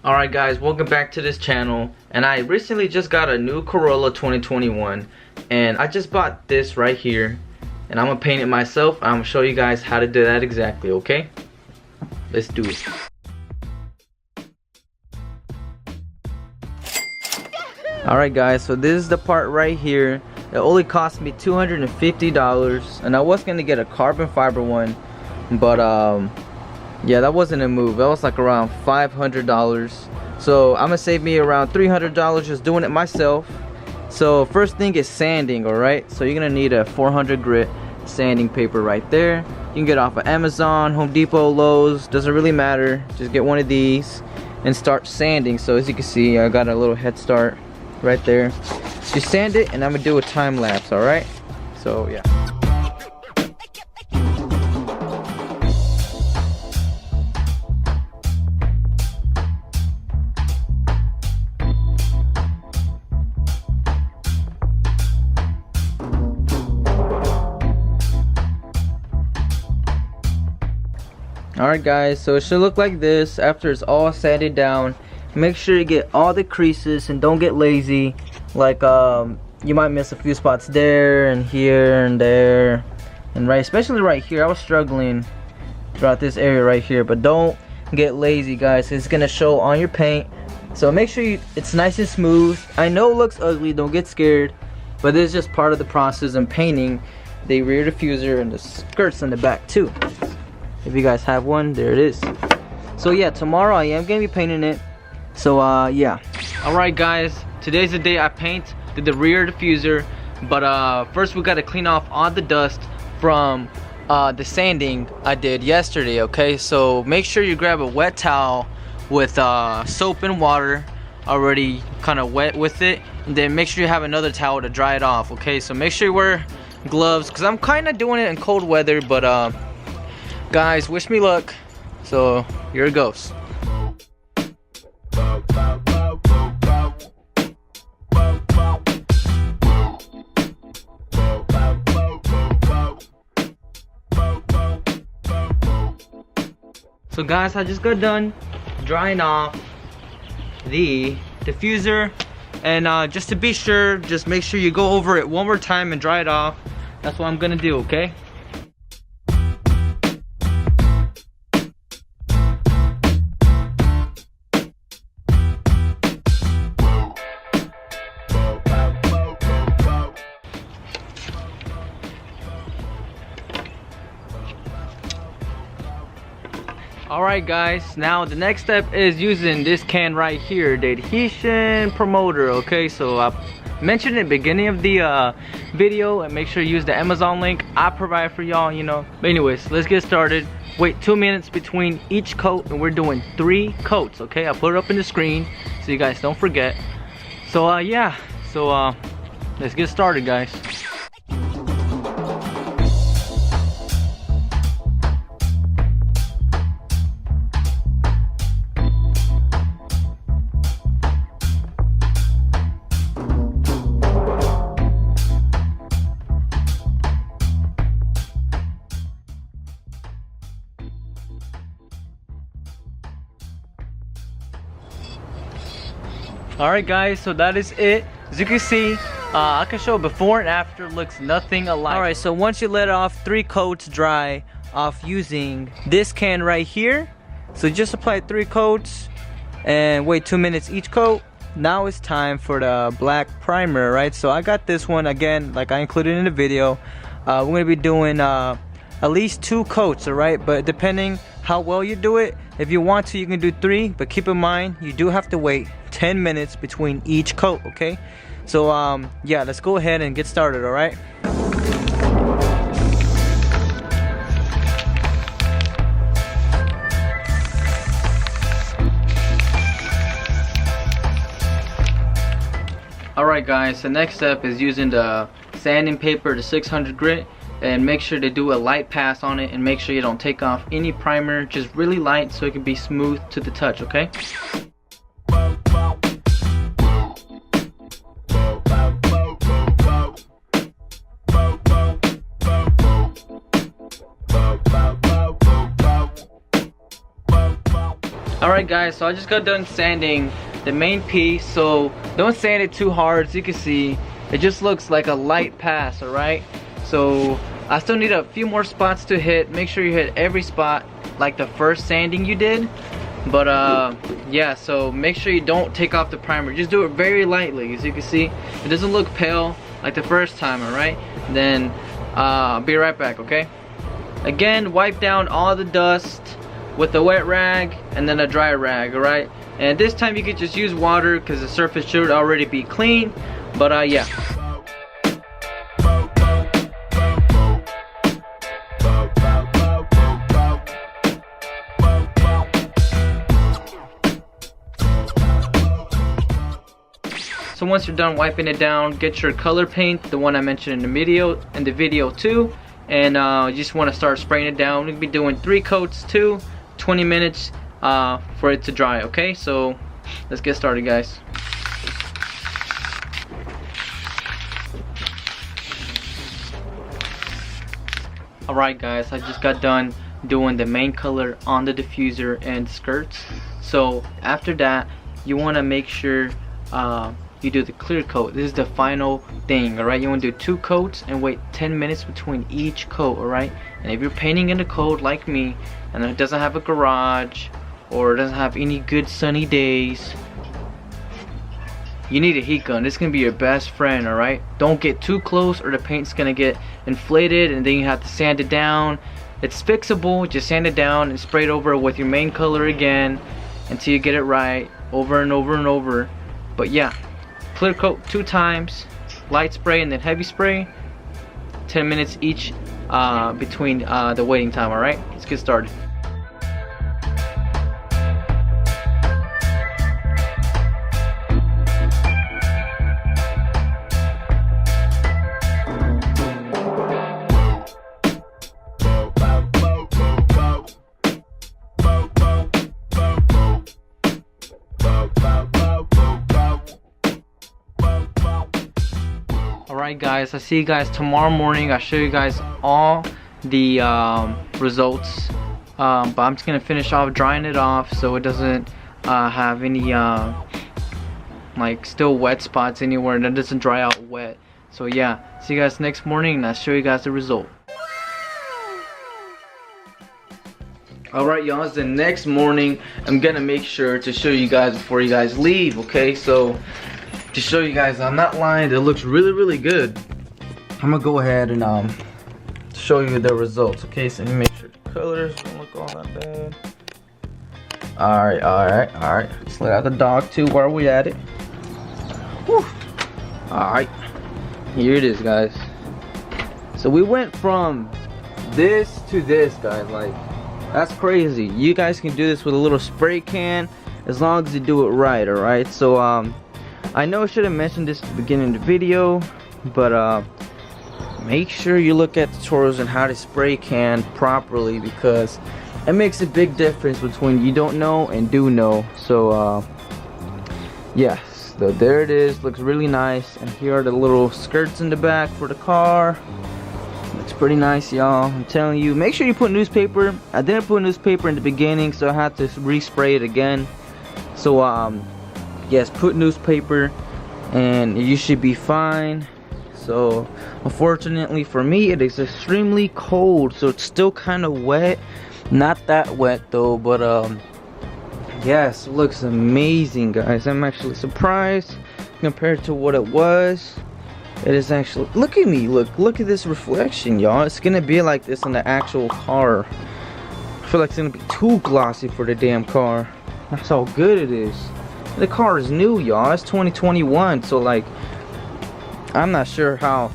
Alright guys, welcome back to this channel. And I recently just got a new Corolla 2021, and I just bought this right here, and I'm gonna paint it myself. I'm gonna show you guys how to do that exactly, okay? Let's do it. Alright guys, so this is the part right here. It only cost me $250, and I was gonna get a carbon fiber one, but yeah, that wasn't a move. That was like around $500. So I'm gonna save me around $300 just doing it myself. So first thing is sanding, alright? So you're gonna need a 400 grit sanding paper right there. You can get off of Amazon, Home Depot, Lowe's, doesn't really matter. Just get one of these and start sanding. So as you can see, I got a little head start right there. Just sand it, and I'm gonna do a time lapse, alright? So yeah. Alright guys, so it should look like this after it's all sanded down. Make sure you get all the creases and don't get lazy. Like you might miss a few spots there and here and there, and especially right here. I was struggling throughout this area right here, but don't get lazy guys. It's gonna show on your paint, so make sure it's nice and smooth. I know it looks ugly, don't get scared, but this is just part of the process in painting the rear diffuser and the skirts in the back too. If you guys have one, there it is. So yeah, tomorrow I am gonna be painting it. So yeah. Alright guys, today's the day I paint the rear diffuser. But first we gotta clean off all the dust from the sanding I did yesterday, okay? So make sure you grab a wet towel with soap and water already kind of wet with it. And then make sure you have another towel to dry it off, okay? So make sure you wear gloves, because I'm kind of doing it in cold weather, but guys, wish me luck. So here it goes. So guys, I just got done drying off the diffuser, and just to be sure, just make sure you go over it one more time and dry it off. That's what I'm gonna do, okay? Alright guys, now the next step is using this can right here, the adhesion promoter, okay? So I mentioned it at the beginning of the video, and make sure you use the Amazon link I provide for y'all, you know. But anyways, let's get started. Wait 2 minutes between each coat, and we're doing 3 coats, okay? I'll put it up in the screen so you guys don't forget. So yeah, so let's get started guys. Alright guys, so that is it. As you can see, I can show before and after, looks nothing alike. Alright, so once you let off 3 coats dry off using this can right here, so just apply 3 coats and wait 2 minutes each coat. Now it's time for the black primer, right? So I got this one again, like I included in the video. We're gonna be doing at least 2 coats, alright? But depending how well you do it, if you want to, you can do 3, but keep in mind you do have to wait 10 minutes between each coat, okay? So yeah, let's go ahead and get started, all right? Alright guys, the next step is using the sanding paper, the 600 grit, and make sure to do a light pass on it, and make sure you don't take off any primer, just really light so it can be smooth to the touch, okay? Alright guys, so I just got done sanding the main piece, so don't sand it too hard. As you can see, it just looks like a light pass. Alright, so I still need a few more spots to hit. Make sure you hit every spot like the first sanding you did. But yeah, so make sure you don't take off the primer. Just do it very lightly. As you can see, it doesn't look pale like the first time. Alright, then I'll be right back, okay? Again, wipe down all the dust with a wet rag and then a dry rag. Alright, and this time you could just use water because the surface should already be clean. But yeah. So once you're done wiping it down, get your color paint, the one I mentioned in the video too, and you just want to start spraying it down. We'll be doing 3 coats too, 20 minutes for it to dry. Okay, so let's get started, guys. Alright guys, I just got done doing the main color on the diffuser and skirts. So after that, you want to make sure you do the clear coat. This is the final thing. Alright, you want to do 2 coats and wait 10 minutes between each coat. Alright, and if you're painting in the cold like me and it doesn't have a garage or it doesn't have any good sunny days, you need a heat gun. This is gonna be your best friend. Alright, don't get too close or the paint's gonna get inflated and then you have to sand it down. It's fixable. Just sand it down and spray it over with your main color again until you get it right, over and over and over. But yeah, clear coat 2 times, light spray and then heavy spray, 10 minutes each between the waiting time. Alright, let's get started. Alright guys, I'll see you guys tomorrow morning. I'll show you guys all the results, but I'm just gonna finish off drying it off so it doesn't have any like still wet spots anywhere and it doesn't dry out wet. So yeah, see you guys next morning and I'll show you guys the result. Alright y'all, it's the next morning. I'm gonna make sure to show you guys before you guys leave, okay? So to show you guys, I'm not lying, it looks really good. I'm gonna go ahead and show you the results, okay? So let me make sure the colors don't look all that bad. Alright. Let's let out the dog too while we at it. Alright, here it is, guys. So we went from this to this, guys. Like, that's crazy. You guys can do this with a little spray can as long as you do it right. Alright, so I know I should have mentioned this at the beginning of the video, but make sure you look at tutorials on how to spray can properly because it makes a big difference between you don't know and do know. So yes, so there it is. Looks really nice, and here are the little skirts in the back for the car. Looks pretty nice, y'all. I'm telling you, make sure you put newspaper. I didn't put newspaper in the beginning, so I had to respray it again. So yes, put newspaper and you should be fine. So unfortunately for me, it is extremely cold, so it's still kind of wet. Not that wet though, but yes, it looks amazing, guys. I'm actually surprised compared to what it was. It is actually, look at me, look at this reflection, y'all. It's gonna be like this in the actual car. I feel like it's gonna be too glossy for the damn car. That's how good it is. The car is new, y'all. It's 2021, so like I'm not sure how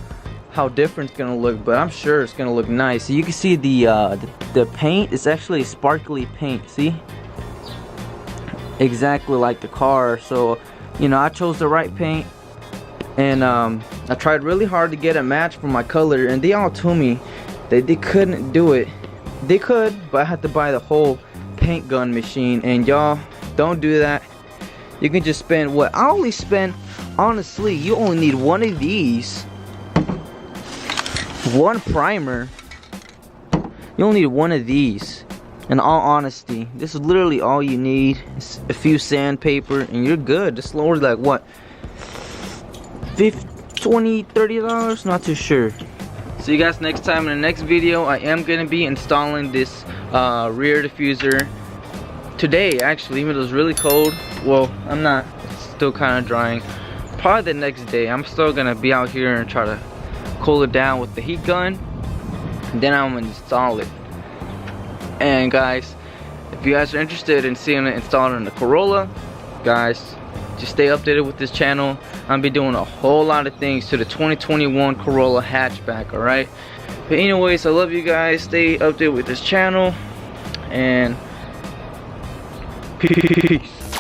different it's gonna look, but I'm sure it's gonna look nice. So you can see the paint is actually sparkly paint. See, exactly like the car. So you know, I chose the right paint, and I tried really hard to get a match for my color, and they all told me that they couldn't do it. They could, but I had to buy the whole paint gun machine, and y'all don't do that. You can just spend what I only spent. Honestly, you only need one of these, one primer. You only need one of these, In all honesty, this is literally all you need. It's a few sandpaper and you're good. This lowers like what, $20, $30? Not too sure. See you guys next time. In the next video, I am gonna be installing this rear diffuser today, actually, even though it's really cold. Well, I'm not, it's still kind of drying. Probably the next day. I'm still gonna be out here and try to cool it down with the heat gun, and then I'm gonna install it. And guys, if you guys are interested in seeing it installed in the Corolla, guys, just stay updated with this channel. I'll be doing a whole lot of things to the 2021 Corolla hatchback, alright? But anyways, I love you guys. Stay updated with this channel, and peace.